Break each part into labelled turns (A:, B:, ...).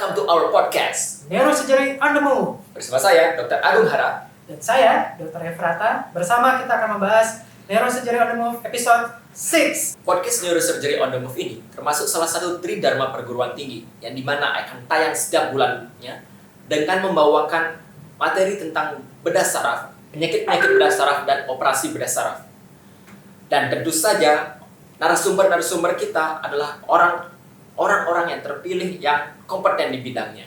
A: welcome to our podcast.
B: Neurosurgery on the Move.
A: Bersama saya, Dr. Agung Hara.
B: Dan saya, Dr. Efrata. Bersama kita akan membahas Neurosurgery on the Move episode 6.
A: Podcast Neurosurgery on the Move ini termasuk salah satu tridharma perguruan tinggi yang dimana akan tayang setiap bulannya dengan membawakan materi tentang bedah saraf, penyakit-penyakit bedah saraf, dan operasi bedah saraf. Dan tentu saja narasumber-narasumber kita adalah orang-orang yang terpilih yang kompeten di bidangnya.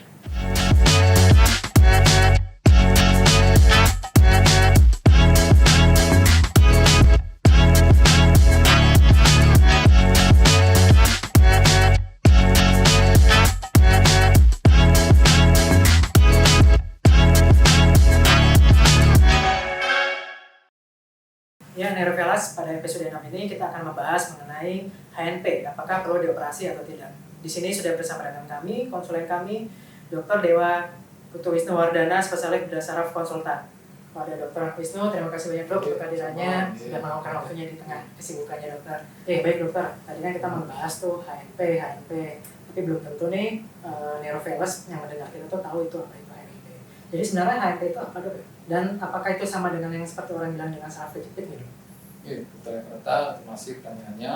B: Ya, Neurovelas, pada episode 6 ini kita akan membahas mengenai HNP, apakah perlu dioperasi atau tidak. Di sini sudah bersama dengan kami, konsulen kami, Dr. Dewa Putu Wisnu Wardana, spesialis bedah saraf konsultan. Kepada Dr. Wisnu, terima kasih banyak dok untuk kehadirannya, sudah meluangkan waktunya di tengah kesibukannya dokter. Baik dokter, tadi kan kita membahas tuh HNP, tapi belum tentu nih Neurovelas yang mendengar kita tuh tahu itu apa itu HNP. Jadi sebenarnya HNP itu apa dok? Dan apakah itu sama dengan yang seperti orang bilang dengan saraf kejepit gitu?
C: Iya, Dr. Efrata, terima kasih pertanyaannya.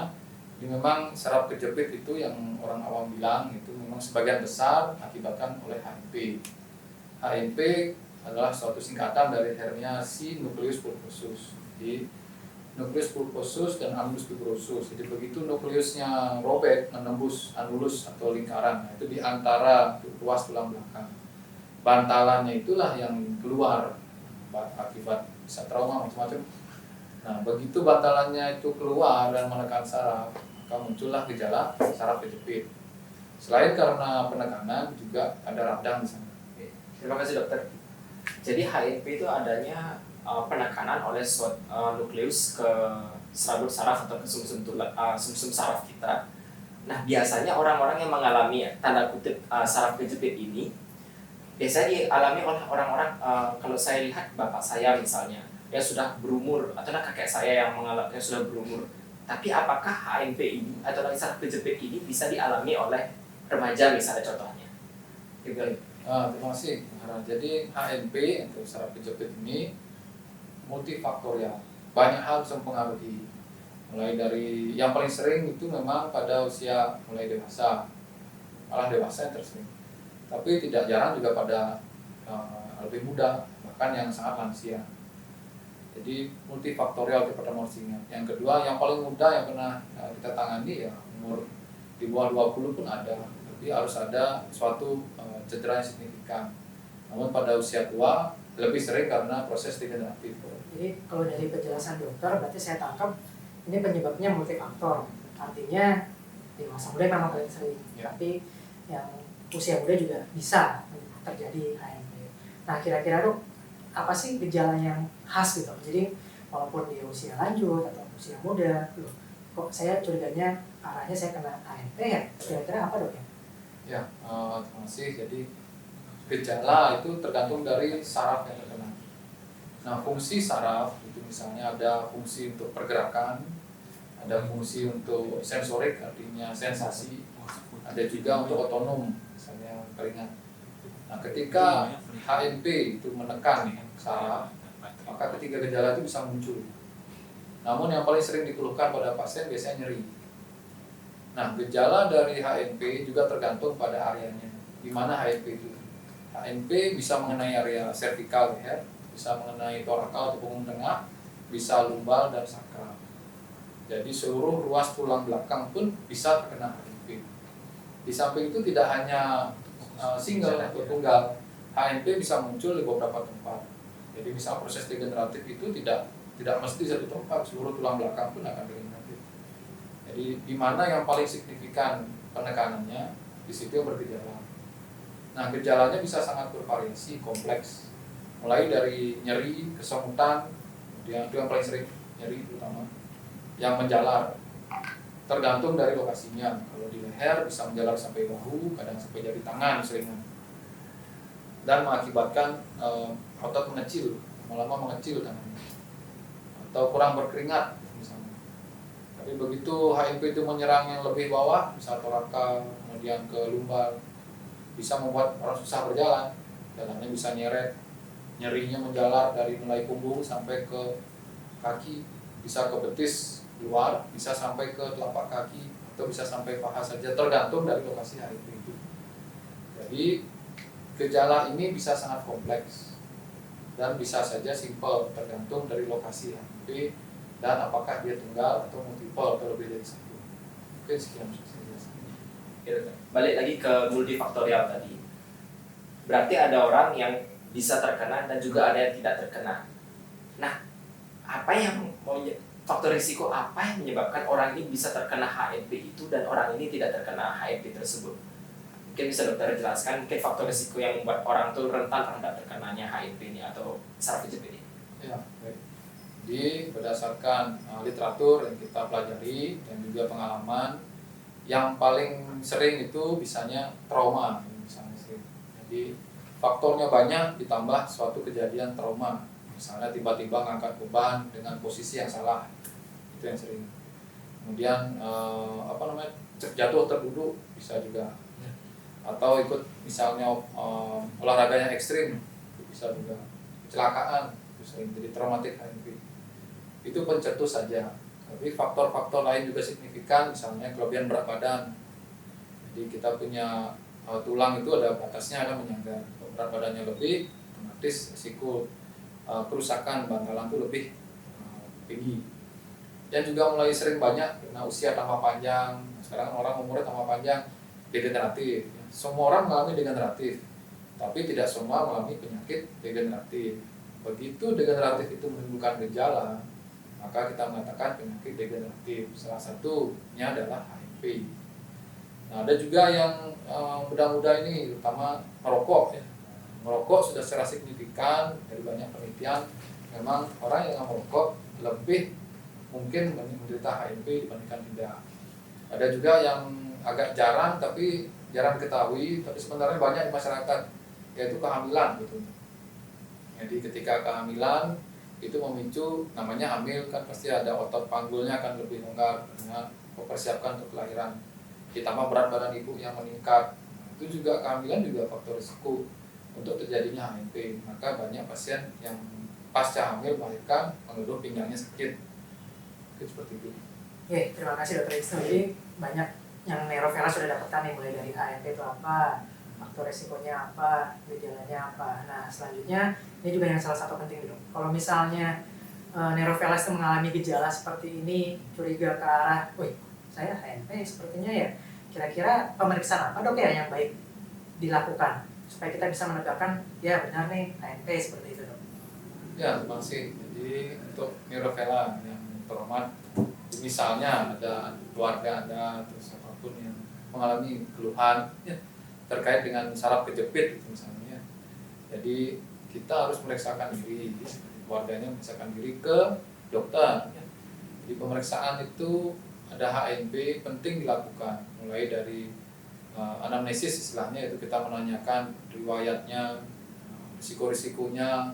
C: Jadi memang saraf kejepit itu yang orang awam bilang itu memang sebagian besar akibatkan oleh HNP. HNP adalah suatu singkatan dari herniasi nucleus pulposus. Jadi nucleus pulposus dan annulus fibrosus. Jadi begitu nukleusnya robek menembus annulus atau lingkaran, itu di antara ruas tulang belakang. Bantalannya itulah yang keluar akibat bisa trauma macam-macam. Nah, begitu bantalannya itu keluar dan menekan saraf, maka muncullah gejala saraf kejepit. Selain karena penekanan, juga ada radang di sana.
A: Terima kasih dokter. Jadi HNP itu adanya penekanan oleh nukleus ke serabut saraf atau ke sumsum saraf kita. Nah, biasanya orang-orang yang mengalami tanda kutip saraf kejepit ini biasanya dialami oleh orang-orang, kalau saya lihat bapak saya misalnya, yang sudah berumur, atau kakek saya yang sudah berumur. Tapi apakah HNP ini atau saraf kejepit ini bisa dialami oleh remaja misalnya contohnya?
C: Terima kasih. Jadi HNP atau saraf kejepit ini multifaktorial. Banyak hal bisa mempengaruhi. Mulai dari yang paling sering itu memang pada usia mulai dewasa, malah dewasa yang tersering. Tapi tidak jarang juga pada lebih muda, bahkan yang sangat lansia. Jadi multifaktorial kepada morsinya. Yang kedua, yang paling muda yang pernah kita tangani ya umur di bawah 20 pun ada. Jadi harus ada suatu cedera yang signifikan. Namun pada usia tua lebih sering karena proses degeneratif.
B: Jadi kalau dari penjelasan dokter, berarti saya tangkap ini penyebabnya multifaktor. Artinya di masa muda memang paling sering,
C: ya.
B: Tapi yang usia muda juga bisa terjadi HNP. Nah, kira-kira dok, apa sih gejala yang khas gitu? Jadi walaupun di usia lanjut atau usia muda, loh, kok saya curiganya arahnya saya kena HNP ya? Kira-kira apa dok ya?
C: Ya, terima kasih. Jadi gejala itu tergantung dari saraf yang terkena. Nah, fungsi saraf itu misalnya ada fungsi untuk pergerakan, ada fungsi untuk sensorik artinya sensasi, ada juga untuk otonom misalnya keringat. Nah, ketika HNP itu menekan saraf, maka ketiga gejala itu bisa muncul. Namun yang paling sering dikeluhkan pada pasien biasanya nyeri. Nah, gejala dari HNP juga tergantung pada areanya. Di mana HNP itu? HNP bisa mengenai area servikal leher, bisa mengenai torakal atau punggung tengah, bisa lumbal dan sakral. Jadi seluruh ruas tulang belakang pun bisa terkena HNP. Di samping itu tidak hanya single atau tunggal, HNP bisa muncul di beberapa tempat. Jadi misal proses degeneratif itu tidak mesti satu tempat, seluruh tulang belakang pun akan degeneratif. Jadi di mana yang paling signifikan penekanannya, di situ yang bergejala. Nah, gejalanya bisa sangat bervariasi, kompleks. Mulai dari nyeri, kesemutan, kemudian itu yang paling sering, nyeri terutama, yang menjalar. Tergantung dari lokasinya. Kalau di leher bisa menjalar sampai bahu, kadang sampai jari tangan seringan. Dan mengakibatkan otot mengecil, lama-lama mengecil tangannya. Atau kurang berkeringat misalnya. Tapi begitu HNP itu menyerang yang lebih bawah, misal torakal, kemudian ke lumbar, bisa membuat orang susah berjalan, jalannya bisa nyeret, nyerinya menjalar dari mulai punggung sampai ke kaki, bisa ke betis luar, bisa sampai ke telapak kaki, atau bisa sampai paha saja, tergantung dari lokasi HIV itu. Jadi gejala ini bisa sangat kompleks dan bisa saja simpel, tergantung dari lokasi HIV dan apakah dia tunggal atau multiple atau lebih dari satu. Mungkin sekian saya jelaskan.
A: Balik lagi ke multifaktorial tadi. Berarti ada orang yang bisa terkena dan juga ada yang tidak terkena. Nah, apa yang faktor risiko apa yang menyebabkan orang ini bisa terkena HNP itu dan orang ini tidak terkena HNP tersebut? Mungkin bisa dokter jelaskan mungkin faktor risiko yang membuat orang itu rentan terhadap terkenanya HNP ini atau saraf kejepit ini.
C: Ya, baik. Jadi berdasarkan literatur yang kita pelajari dan juga pengalaman, yang paling sering itu misalnya trauma, misalnya sering. Jadi faktornya banyak ditambah suatu kejadian trauma, misalnya tiba-tiba ngangkat beban dengan posisi yang salah, itu yang sering. Kemudian jatuh terduduk bisa juga, atau ikut misalnya olahraga yang ekstrim bisa juga, kecelakaan bisa jadi traumatik HNP. Itu pencetus saja. Tapi faktor-faktor lain juga signifikan, misalnya kelebihan berat badan. Jadi kita punya tulang itu ada batasnya, ada menyangga. Kalau berat badannya lebih, otomatis risiko kerusakan bantalan itu lebih tinggi. Dan juga mulai sering banyak karena usia tambah panjang. Sekarang orang umurnya tambah panjang, degeneratif. Semua orang mengalami degeneratif, tapi tidak semua mengalami penyakit degeneratif. Begitu degeneratif itu menimbulkan gejala, maka kita mengatakan penyakit degeneratif. Salah satunya adalah HNP. Nah, ada juga yang muda-muda ini, terutama merokok. Ya. Merokok sudah secara signifikan dari banyak penelitian, memang orang yang merokok lebih mungkin menderita HNP dibandingkan tidak. Ada juga yang agak jarang, tapi jarang diketahui, tapi sebenarnya banyak di masyarakat, yaitu kehamilan gitu. Jadi ketika kehamilan itu memicu, namanya hamil kan pasti ada otot panggulnya akan lebih longgar karena mempersiapkan untuk kelahiran. Ditambah berat badan ibu yang meningkat, itu juga kehamilan juga faktor risiko untuk terjadinya HNP. Maka banyak pasien yang pasca hamil melahirkan mengeluh pinggangnya sakit. Itu seperti itu.
B: Oke, terima kasih Dr. Isnu. Jadi banyak yang Neurovela sudah dapatkan nih, mulai dari HNP itu apa, faktor resikonya apa, gejalanya apa. Nah, selanjutnya ini juga yang salah satu penting dok. Kalau misalnya Neurovela itu mengalami gejala seperti ini, curiga ke arah, wih, saya HNP sepertinya ya. Kira-kira pemeriksaan apa dok ya yang baik dilakukan supaya kita bisa menegakkan ya benar nih HNP seperti itu dok.
C: Ya, terima kasih. Jadi untuk Neurovela yang terhormat, misalnya ada keluarga Anda atau siapapun yang mengalami keluhan ya, terkait dengan saraf kejepit gitu misalnya. Jadi kita harus memeriksakan diri, keluarganya memeriksakan diri ke dokter. Ya. Jadi pemeriksaan itu ada HNP penting dilakukan, mulai dari anamnesis istilahnya, itu kita menanyakan riwayatnya, risiko-risikonya,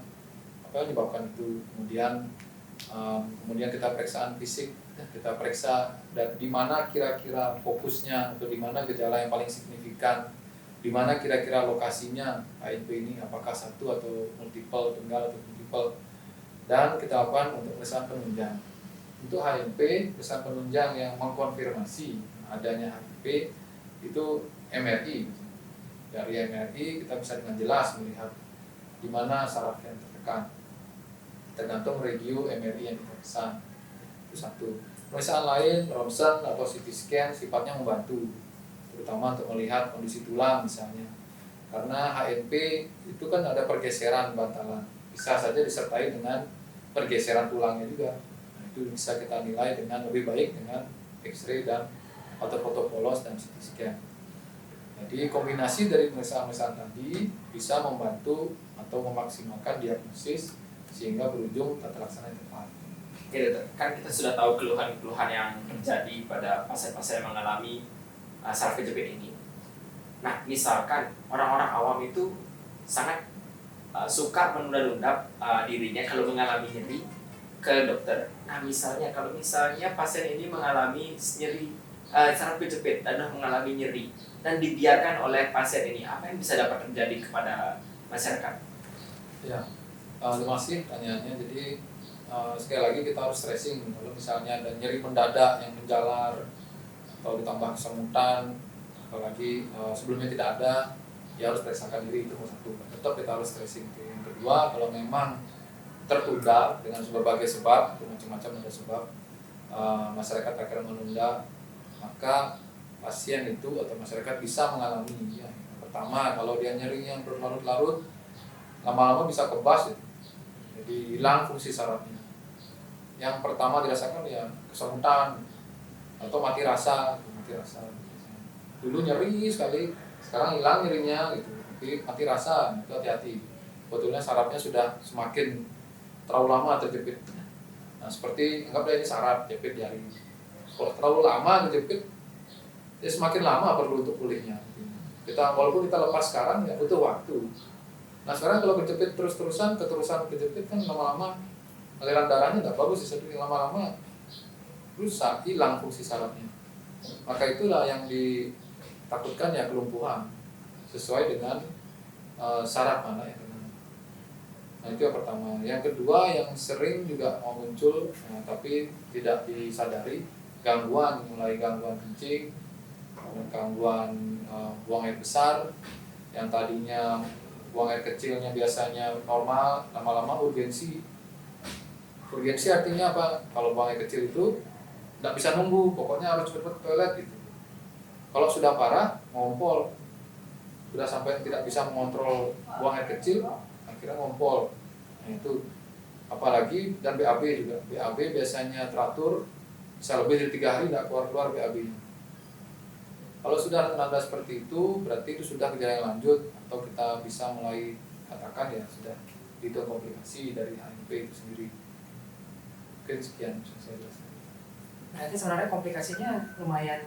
C: apa yang menyebabkan itu. Kemudian kita periksaan fisik, kita periksa dan di mana kira-kira fokusnya atau di mana gejala yang paling signifikan, di mana kira-kira lokasinya HNP ini, apakah satu atau multiple, tunggal atau multiple, dan kita lakukan untuk pemeriksaan penunjang. Untuk HNP, pemeriksaan penunjang yang mengkonfirmasi adanya HNP itu MRI. Dari MRI kita bisa dengan jelas melihat di mana saraf yang tertekan, tergantung regio MRI yang kita periksa. Itu satu. Pemeriksaan lain, ronsen atau CT scan sifatnya membantu, terutama untuk melihat kondisi tulang misalnya. Karena HNP itu kan ada pergeseran bantalan, bisa saja disertai dengan pergeseran tulangnya juga. Nah, itu bisa kita nilai dengan lebih baik dengan X-ray dan foto polos dan CT scan. Jadi kombinasi dari pemeriksaan-pemeriksaan tadi bisa membantu atau memaksimalkan diagnosis sehingga berujung tata laksana yang tepat.
A: Oke dokter, kan kita sudah tahu keluhan-keluhan yang terjadi pada pasien-pasien yang mengalami saraf kejepit ini. Nah, misalkan orang-orang awam itu sangat suka menunda-nunda dirinya kalau mengalami nyeri ke dokter. Nah, kalau misalnya pasien ini mengalami nyeri saraf kejepit dan mengalami nyeri dan dibiarkan oleh pasien ini, apa yang bisa dapat terjadi kepada masyarakat?
C: Ya, terima kasih pertanyaannya. Jadi sekali lagi kita harus stressing. Kalau misalnya ada nyeri mendadak yang menjalar atau ditambah kesemutan, apalagi sebelumnya tidak ada, ya harus periksakan diri, itu nomor satu. Tetap kita harus stressing. Yang kedua, kalau memang tertunda dengan berbagai sebab, itu macam-macam ada sebab, masyarakat akhirnya menunda, maka pasien itu atau masyarakat bisa mengalami ya. Pertama, kalau dia nyeri yang berlarut-larut, lama-lama bisa kebas, jadi hilang fungsi sarafnya. Yang pertama dirasakan ya kesemutan atau mati rasa. Dulu nyeri sekali, sekarang hilang nyerinya gitu, tapi mati rasa, itu hati-hati. Sebetulnya sarafnya sudah semakin terlalu lama terjepit. Nah, seperti anggaplah ini saraf jepit jari. Kalau terlalu lama terjepit, ya semakin lama perlu untuk pulihnya. Walaupun kita lepas sekarang ya butuh waktu. Nah sekarang kalau kejepit terus-terusan, keterusan kejepit kan lama-lama aliran darahnya nggak bagus, jadi lama-lama rusak, hilang fungsi sarafnya. Maka itulah yang ditakutkan ya kelumpuhan sesuai dengan saraf mana yang kena. Nah itu yang pertama. Yang kedua yang sering juga muncul tapi tidak disadari, mulai gangguan kencing, gangguan buang air besar, yang tadinya buang air kecilnya biasanya normal, lama-lama urgensi. Urgensi artinya apa? Kalau buang air kecil itu tidak bisa nunggu, pokoknya harus cepat ke toilet gitu. Kalau sudah parah, ngompol, sudah sampai tidak bisa mengontrol buang air kecil, akhirnya ngompol. Nah itu, apalagi dan BAB juga. BAB biasanya teratur, bisa lebih dari 3 hari tidak keluar-keluar BAB-nya. Kalau sudah tanda seperti itu, berarti itu sudah gejala yang lanjut, atau kita bisa mulai katakan ya sudah itu komplikasi dari HNP itu sendiri. Mungkin sekian bisa saya jelaskan.
B: Berarti sebenarnya komplikasinya lumayan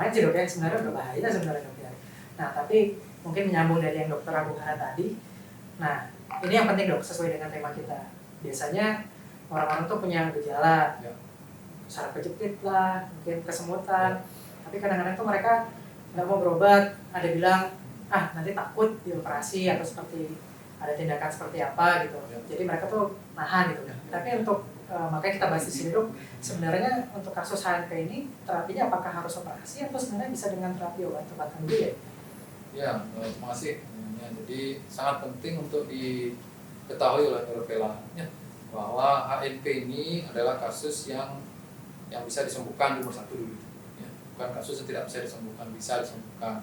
B: sih dok ya, sebenarnya berbahaya sebenarnya dok ya. Nah tapi mungkin menyambung dari yang dokter Agung Hara tadi. Nah ini yang penting dok, sesuai dengan tema kita. Biasanya orang-orang tuh punya gejala,
C: Ya.
B: saraf kejepit lah, mungkin kesemutan. Tapi kadang-kadang tuh mereka nggak mau berobat, ada bilang nanti takut dioperasi atau seperti ada tindakan seperti apa gitu. Jadi mereka tuh nahan gitu. Tapi untuk makanya kita bahas di sini dok, sebenarnya untuk kasus HNP ini terapinya apakah harus operasi atau sebenarnya bisa dengan terapi obat-obatan dulu ya?
C: Ya, terima kasih. Jadi sangat penting untuk diketahui oleh neurovela bahwa HNP ini adalah kasus yang bisa disembuhkan nomor satu dulu. Bukan kasus yang tidak bisa disembuhkan, bisa disembuhkan.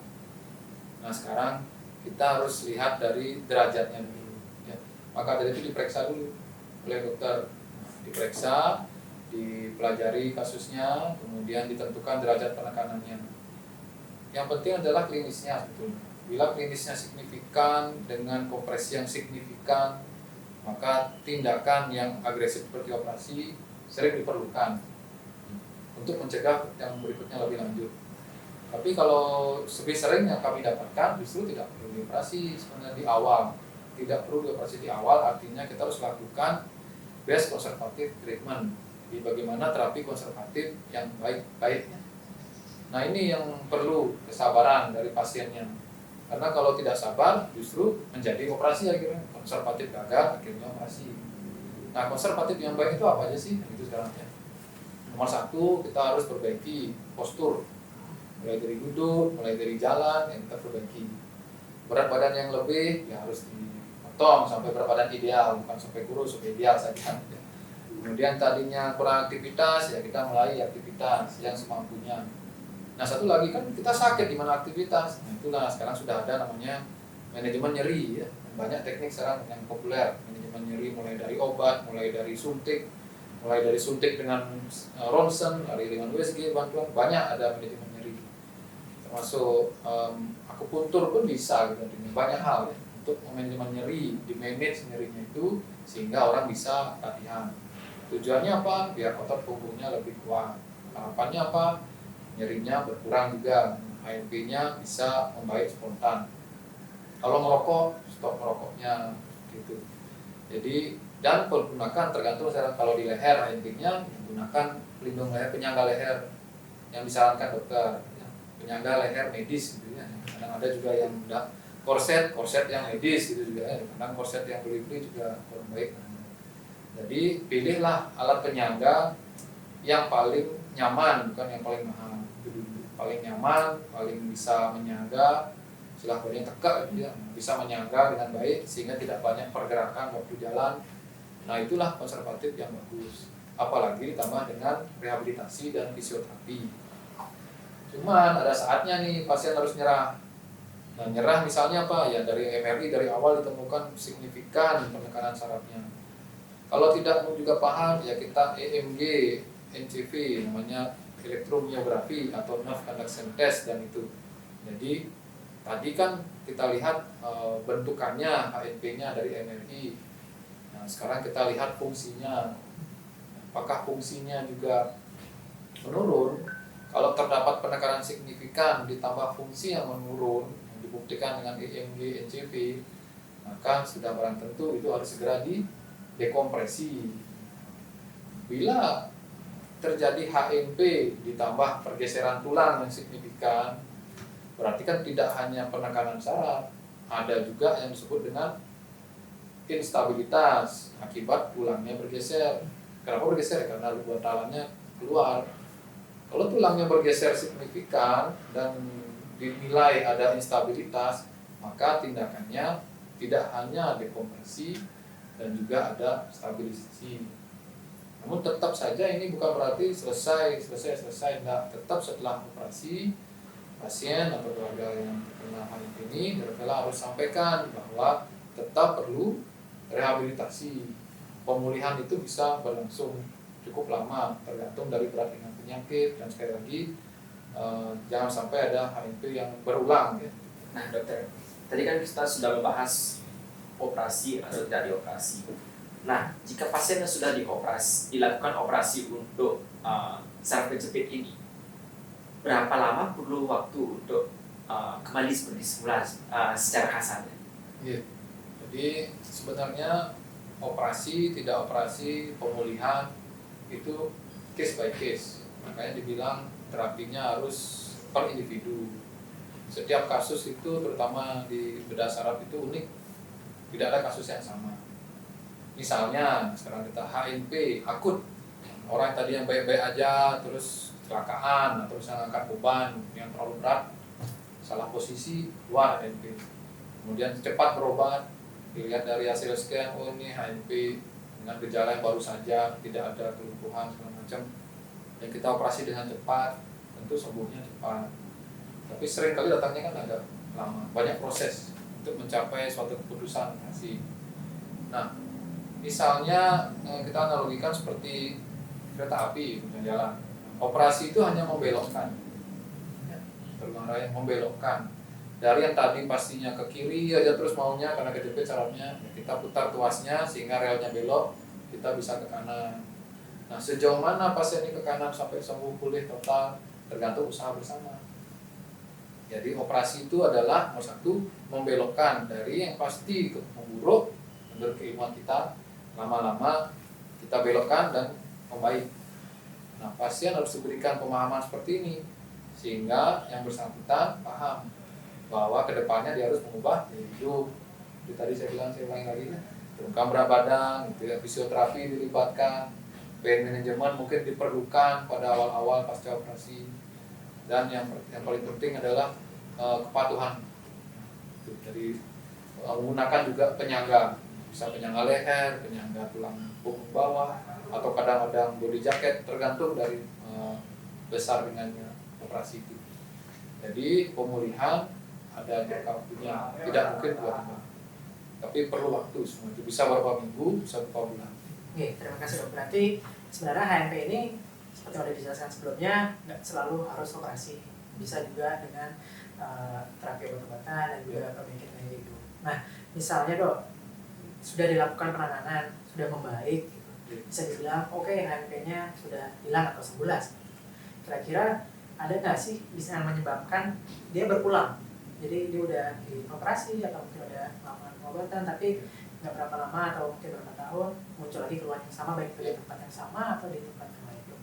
C: Nah sekarang kita harus lihat dari derajatnya dulu. Ya. Maka dari itu diperiksa dulu oleh dokter, diperiksa, dipelajari kasusnya, kemudian ditentukan derajat penekanannya. Yang penting adalah klinisnya sebetulnya. Bila klinisnya signifikan dengan kompresi yang signifikan, maka tindakan yang agresif seperti operasi sering diperlukan untuk mencegah yang berikutnya lebih lanjut. Tapi kalau lebih sering yang kami dapatkan justru tidak perlu dioperasi sebenarnya di awal. Tidak perlu dioperasi di awal, artinya kita harus lakukan best conservative treatment. Jadi bagaimana terapi konservatif yang baik-baiknya. Nah ini yang perlu kesabaran dari pasiennya. Karena kalau tidak sabar justru menjadi operasi akhirnya. Konservatif gagal, akhirnya operasi. Nah konservatif yang baik itu apa aja sih? Itu sekarang ya. Nomor satu, kita harus perbaiki postur. Mulai dari duduk, mulai dari jalan, yang kita perbaiki. Berat badan yang lebih, ya harus dipotong sampai berat badan ideal, bukan sampai kurus, sampai ideal saja. Kemudian tadinya kurang aktivitas, ya kita mulai aktivitas yang semampunya. Nah satu lagi kan kita sakit di mana aktivitas. Nah itulah sekarang sudah ada namanya manajemen nyeri ya. Banyak teknik sekarang yang populer, manajemen nyeri mulai dari obat, mulai dari suntik dengan ronsen, dari dengan USG, bantuan banyak ada manajemen nyeri, termasuk akupuntur pun bisa gitu, banyak hal ya, untuk manajemen nyeri, di manage nyerinya itu sehingga orang bisa latihan. Tujuannya apa? Biar otot punggungnya lebih kuat. Harapannya apa? Nyerinya berkurang juga, HNP-nya bisa membaik spontan. Kalau merokok, stop merokoknya gitu. Jadi dan gunakan tergantung sekarang, kalau di leher intinya gunakan pelindung leher, penyangga leher yang disarankan dokter, ya, penyangga leher medis gitu ya. Kadang ada juga yang udah korset yang medis gitu juga ya. Kadang korset yang beli-beli juga kurang baik. Jadi pilihlah alat penyangga yang paling nyaman, bukan yang paling mahal. Paling nyaman, paling bisa menyangga, istilah yang tegak gitu ya, bisa menyangga dengan baik sehingga tidak banyak pergerakan waktu jalan. Nah itulah konservatif yang bagus. Apalagi ditambah dengan rehabilitasi dan fisioterapi. Cuman ada saatnya nih pasien harus nyerah. Nah nyerah misalnya apa? Ya dari MRI dari awal ditemukan signifikan penekanan sarafnya. Kalau tidak juga paham ya kita EMG, NCV namanya elektromiografi atau nerve conduction test dan itu. Jadi tadi kan kita lihat bentukannya HNP-nya dari MRI. Nah sekarang kita lihat fungsinya. Apakah fungsinya juga menurun? Kalau terdapat penekanan signifikan ditambah fungsi yang menurun yang dibuktikan dengan EMG, NCV, maka sudah barang tentu itu harus segera dekompresi. Bila terjadi HNP ditambah pergeseran tulang yang signifikan, berarti kan tidak hanya penekanan saraf, ada juga yang disebut dengan instabilitas akibat tulangnya bergeser. Kenapa bergeser? Karena bantalannya keluar. Kalau tulangnya bergeser signifikan dan dinilai ada instabilitas, maka tindakannya tidak hanya dekompresi dan juga ada stabilisasi. Namun tetap saja ini bukan berarti selesai. Nah, tetap setelah operasi pasien atau keluarga yang terkena HNP ini dokter harus sampaikan bahwa tetap perlu rehabilitasi. Pemulihan itu bisa berlangsung cukup lama tergantung dari berat ringan penyakit dan sekali lagi jangan sampai ada HNP yang berulang ya.
A: Nah dokter, tadi kan kita sudah membahas operasi atau tidak dioperasi. Nah, jika pasiennya sudah dilakukan operasi untuk saraf kejepit ini, berapa lama perlu waktu untuk kembali seperti semula secara kasarnya?
C: Iya. Jadi sebenarnya operasi, tidak operasi, pemulihan itu case by case. Makanya dibilang terapinya harus per individu. Setiap kasus itu terutama di bedah saraf itu unik. Tidak ada kasus yang sama. Misalnya sekarang kita HNP akut. Orang tadi yang baik-baik aja terus kecelakaan atau misalnya angkat beban yang terlalu berat, salah posisi, keluar HNP. Kemudian cepat berobat, dilihat dari hasil scan, oh ini HNP dengan gejala yang baru saja, tidak ada kelumpuhan segala macam, dan kita operasi dengan cepat, tentu sembuhnya cepat. Tapi sering kali datangnya kan agak lama, banyak proses untuk mencapai suatu keputusan operasi. Nah, misalnya kita analogikan seperti kereta api jalan. Operasi itu hanya membelokkan, terbang raya membelokkan. Dari yang tadi pastinya ke kiri aja terus maunya karena kejepit sarafnya, kita putar tuasnya sehingga relnya belok, kita bisa ke kanan. Nah sejauh mana pasien ini ke kanan sampai sembuh pulih total tergantung usaha bersama. Jadi operasi itu adalah nomor satu membelokkan dari yang pasti memburuk menurut keilmuan kita, lama-lama kita belokkan dan membaik. Nah pasien harus diberikan pemahaman seperti ini sehingga yang bersangkutan paham bahwa kedepannya dia harus mengubah hidup. Jadi tadi saya ulangi lagi, program berat badan, gitu ya, fisioterapi dilibatkan, pain management mungkin diperlukan pada awal-awal pasca operasi, dan yang paling penting adalah kepatuhan. Jadi menggunakan juga penyangga, bisa penyangga leher, penyangga tulang punggung bawah, atau kadang-kadang body jacket tergantung dari besar ringannya operasi itu. Jadi pemulihan ada jangka waktunya, tidak mungkin 2 tahun, tapi perlu waktu semua itu, bisa beberapa minggu, bisa beberapa bulan.
B: Oke, terima kasih dok. Berarti sebenarnya HNP ini seperti yang sudah dijelaskan sebelumnya nggak selalu harus operasi, bisa juga dengan terapi obat-obatan dan juga perbaikan gaya hidup. Nah, misalnya dok sudah dilakukan penanganan, sudah membaik, bisa dibilang oke, HNP-nya sudah hilang atau sembuh. Kira-kira ada nggak sih bisa menyebabkan dia berulang? Jadi dia udah dioperasi atau mungkin udah melakukan pengobatan tapi nggak berapa lama atau mungkin berapa tahun muncul lagi keluhan yang sama, baik itu di tempat yang sama atau di tempat yang lain.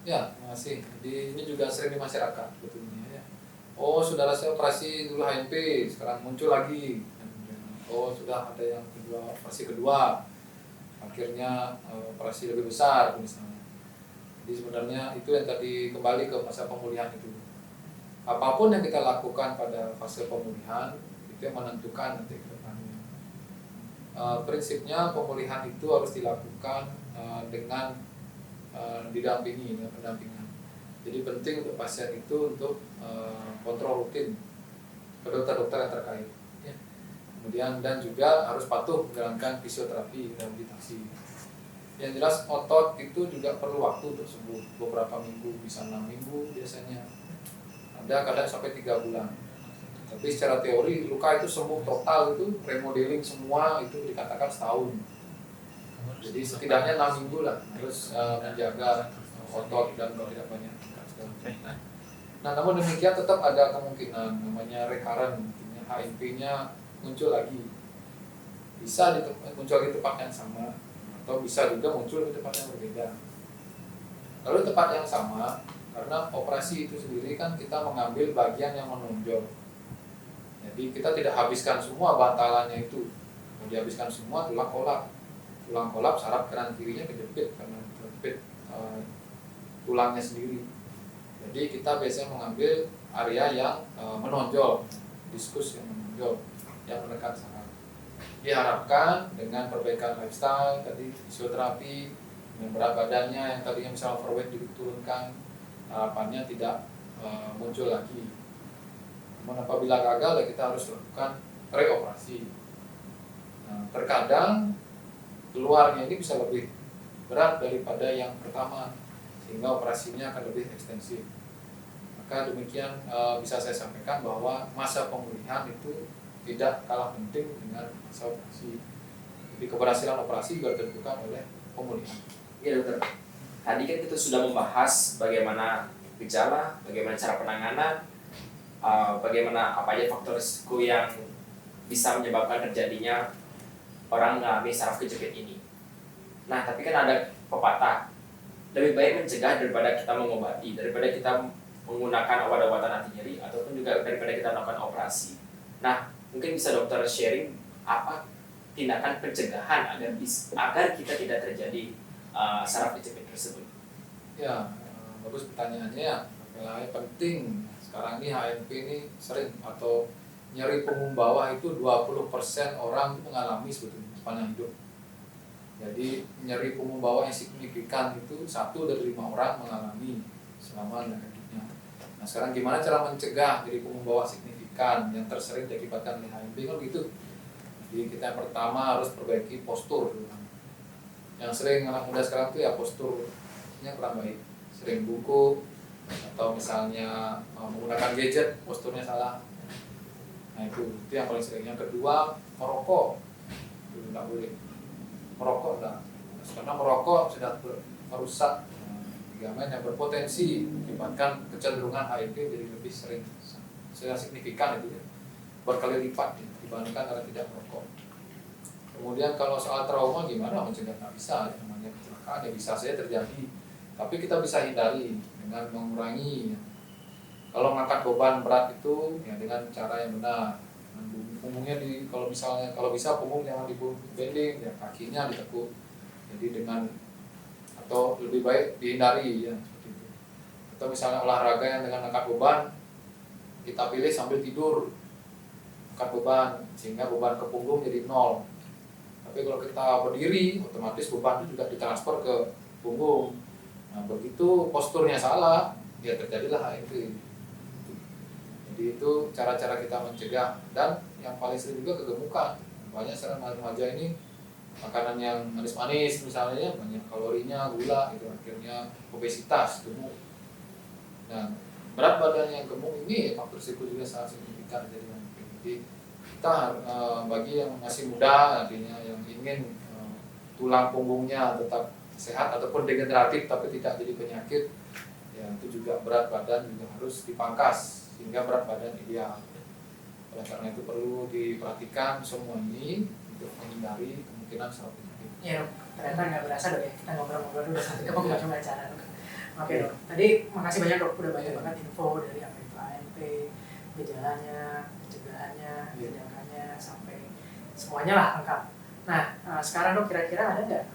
C: Ya, terima kasih. Jadi ini juga sering di masyarakat betulnya ya. Oh, saudara saya operasi dulu HNP, sekarang muncul lagi. Oh, sudah ada yang kedua, operasi kedua. Akhirnya operasi lebih besar misalnya. Jadi sebenarnya itu yang tadi kembali ke masa pemulihan itu. Apapun yang kita lakukan pada fase pemulihan itu yang menentukan nanti ke depannya. Prinsipnya pemulihan itu harus dilakukan dengan didampingi, dengan pendampingan. Jadi penting untuk pasien itu untuk kontrol rutin ke dokter-dokter yang terkait. Ya. Kemudian dan juga harus patuh menjalankan fisioterapi rehabilitasi. Yang jelas otot itu juga perlu waktu untuk sembuh, beberapa minggu, bisa 6 minggu biasanya. Ada kadang sampai 3 bulan. Tapi secara teori luka itu sembuh total itu remodeling semua itu dikatakan setahun. Jadi setidaknya 6 minggu lah harus menjaga otot dan tidak banyak. Nah, namun demikian tetap ada kemungkinan namanya recurrent, artinya HNP-nya muncul lagi. Bisa muncul di tempat yang sama atau bisa juga muncul di tempat yang berbeda. Lalu tempat yang sama karena operasi itu sendiri kan kita mengambil bagian yang menonjol. Jadi kita tidak habiskan semua bantalannya itu. Mau dihabiskan semua tulang kolap, saraf kanan kirinya kejepit karena terjepit tulangnya sendiri. Jadi kita biasanya mengambil area yang menonjol, diskus yang menonjol, yang menekan saraf. Diharapkan dengan perbaikan lifestyle, tadi fisioterapi, dengan berat badannya yang tadinya misalnya overweight diturunkan, harapannya tidak muncul lagi. Namun apabila gagal, ya kita harus lakukan reoperasi. Nah, terkadang keluarnya ini bisa lebih berat daripada yang pertama, sehingga operasinya akan lebih ekstensif. Maka demikian bisa saya sampaikan bahwa masa pemulihan itu tidak kalah penting dengan masa operasi. Jadi keberhasilan operasi juga ditentukan oleh pemulihan.
A: Iya dokter, tadi kan kita sudah membahas bagaimana gejala, bagaimana cara penanganan, bagaimana apa aja faktor risiko yang bisa menyebabkan terjadinya orang mengalami saraf kejepit ini. Nah, tapi kan ada pepatah, lebih baik mencegah daripada kita mengobati, daripada kita menggunakan obat-obatan anti nyeri, ataupun juga daripada kita melakukan operasi. Nah, mungkin bisa dokter sharing apa tindakan pencegahan agar kita tidak terjadi saraf kejepit tersebut.
C: Ya, bagus pertanyaannya ya. Yang penting sekarang ini HNP ini sering atau nyeri punggung bawah itu 20% orang mengalami sebetulnya sepanjang hidup. Jadi nyeri punggung bawah yang signifikan itu 1 dari 5 orang mengalami selama hidupnya. Nah, sekarang gimana cara mencegah nyeri punggung bawah signifikan yang tersering diakibatkan oleh HNP kan gitu. Jadi kita yang pertama harus perbaiki postur. Yang sering anak muda sekarang itu ya posturnya kurang baik, sering bungkuk atau misalnya menggunakan gadget posturnya salah. Nah itu yang paling sering. Yang kedua merokok, itu tidak boleh. Merokok enggak, karena merokok sudah merusak ligamen yang berpotensi menyebabkan kecenderungan HNP jadi lebih sering, secara signifikan itu ya, berkali lipat ya, dibandingkan kalau tidak merokok. Kemudian kalau soal trauma gimana mencegah? Nggak bisa, ya, namanya kecelakaan ya bisa saja terjadi, tapi kita bisa hindari dengan mengurangi. Ya. Kalau mengangkat beban berat itu ya dengan cara yang benar. Punggungnya kalau bisa punggung jangan dibending, ya kakinya ditekuk. Jadi dengan atau lebih baik dihindari ya seperti itu. Atau misalnya olahraga yang dengan angkat beban kita pilih sambil tidur, angkat beban sehingga beban ke punggung jadi 0. Tapi kalau kita berdiri, otomatis beban itu juga ditransfer ke punggung. Nah, begitu posturnya salah, ya terjadilah HNP. Jadi itu cara-cara kita mencegah. Dan yang paling sering juga kegemukan. Banyak sekarang remaja ini makanan yang manis-manis misalnya, banyak kalorinya, gula, itu akhirnya obesitas, gemuk. Nah, berat badan yang gemuk ini faktor risiko juga sangat signifikan jadi HNP. Jadi kita bagi yang masih muda artinya yang ingin tulang punggungnya tetap sehat ataupun degeneratif tapi tidak jadi penyakit ya itu juga berat badan juga harus dipangkas sehingga berat badan ideal. Oleh karena itu perlu diperhatikan semua ini untuk menghindari kemungkinan saraf kejepit.
B: Ya dok, ternyata nggak berasa dok ya, kita ngobrol-ngobrol udah sampai ke penghujung acara dok. Oke dok, tadi makasih banyak dok, udah banyak banget info dari apa itu ANP, gejalanya, pencegahannya, tindakannya, sampai semuanya lah lengkap. Nah, sekarang dok kira-kira ada nggak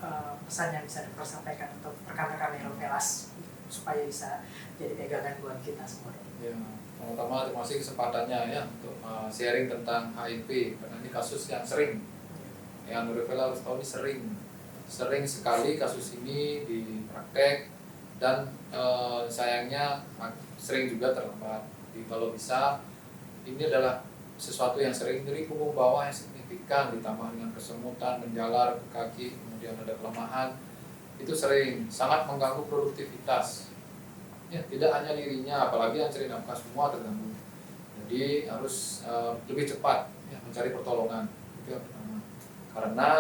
B: pesan yang bisa dokter sampaikan untuk rekan-rekan Neurovelas supaya bisa jadi pegangan buat kita semua?
C: Ya, pertama terima kasih kesempatannya ya untuk sharing tentang HIV karena ini kasus yang sering. Yang Neurovelas harus tahu ini sering sekali kasus ini di praktek dan sayangnya sering juga terlambat. Jadi kalau bisa ini adalah sesuatu yang sering, nyeri punggung bawah yang signifikan ditambah dengan kesemutan, menjalar ke kaki, kemudian ada kelemahan, itu sering sangat mengganggu produktivitas. Ya, tidak hanya nyerinya, apalagi yang cari nafkah semua terganggu. Jadi harus lebih cepat ya, mencari pertolongan itu yang pertama. Karena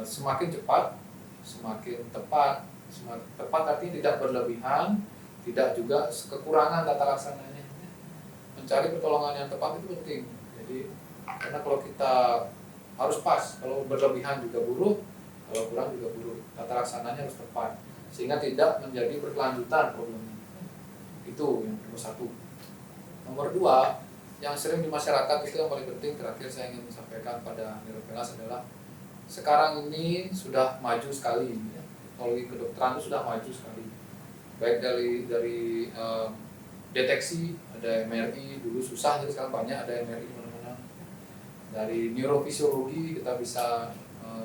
C: semakin cepat, semakin tepat. Semakin tepat artinya tidak berlebihan, tidak juga kekurangan tata laksananya. Mencari pertolongan yang tepat itu penting. Jadi karena kalau kita harus pas, kalau berlebihan juga buruk, kalau kurang juga buruk. Tata laksananya harus tepat sehingga tidak menjadi berkelanjutan problemnya. Itu yang nomor satu. Nomor dua, yang sering di masyarakat itu yang paling penting terakhir saya ingin sampaikan pada Neurovelas adalah sekarang ini sudah maju sekali. Teknologi kedokteran itu sudah maju sekali, baik dari deteksi, ada MRI dulu susah, jadi sekarang banyak ada MRI mana-mana. Dari neurofisiologi kita bisa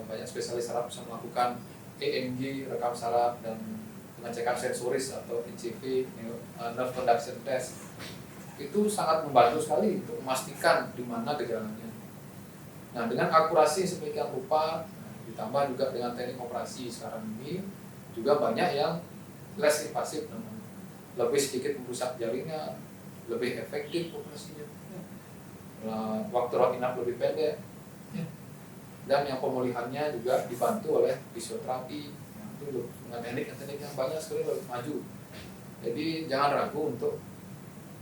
C: banyak spesialis saraf bisa melakukan EMG, rekam saraf dan pengecekan sensoris atau ECV, nerve conduction test. Itu sangat membantu sekali untuk memastikan di mana gejalanya. Nah, dengan akurasi sedemikian rupa ditambah juga dengan teknik operasi sekarang ini juga banyak yang less invasif, lebih sedikit merusak jaringan, lebih efektif operasinya, waktu rawat inap lebih pendek, dan yang pemulihannya juga dibantu oleh fisioterapi itu dengan teknik yang banyak sekali lebih maju. Jadi jangan ragu untuk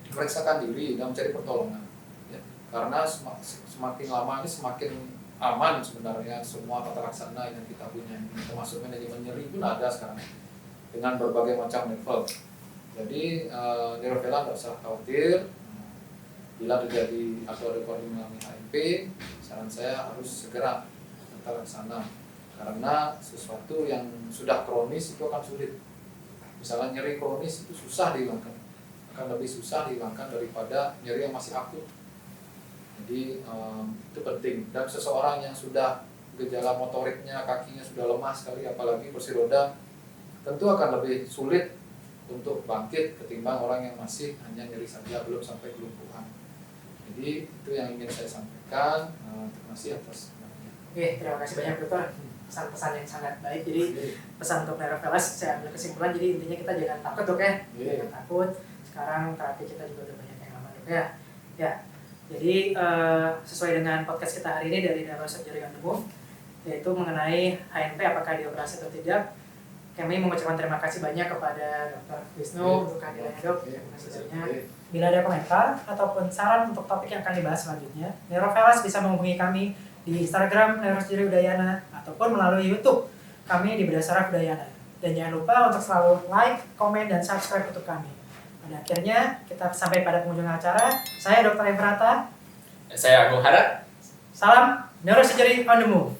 C: memeriksakan diri dan mencari pertolongan ya. Karena semakin lama ini semakin aman sebenarnya semua tata laksana yang kita punya ini, termasuk manajemen nyeri pun ada sekarang dengan berbagai macam level. Jadi Neurovelas tidak usah khawatir bila terjadi atau ada korban mengalami HIV, saran saya harus segera tata laksana karena sesuatu yang sudah kronis itu akan sulit. Misalnya nyeri kronis itu susah dihilangkan, akan lebih susah dihilangkan daripada nyeri yang masih akut. Jadi itu penting. Dan seseorang yang sudah gejala motoriknya, kakinya sudah lemah sekali, apalagi kursi roda, tentu akan lebih sulit untuk bangkit ketimbang orang yang masih hanya nyeri saja, belum sampai kelumpuhan. Jadi itu yang ingin saya sampaikan. Terima kasih atas perhatiannya.
B: Oke, terima kasih banyak dokter. Pesan-pesan yang sangat baik. Jadi pesan untuk Neurovelas saya ambil kesimpulan. Jadi intinya kita jangan takut dok ya, jangan takut. Sekarang terapi kita juga udah banyak yang aman dok ya. Ya. Jadi sesuai dengan podcast kita hari ini dari Neurosurgery on the Move, yaitu mengenai HNP apakah dioperasi atau tidak. Kami mengucapkan terima kasih banyak kepada Dr. Wisnu untuk kehadirannya dok. Terima kasih banyak. Bila ada komentar ataupun saran untuk topik yang akan dibahas selanjutnya, Neurovelas bisa menghubungi kami di Instagram Neurosurgery Udayana ataupun melalui YouTube kami di Bedah Saraf Udayana. Dan jangan lupa untuk selalu like, komen, dan subscribe untuk kami. Pada akhirnya kita sampai pada penghujung acara. Saya Dr. Efrata.
A: Saya Agung Hara.
B: Salam Neurosurgery on the Move.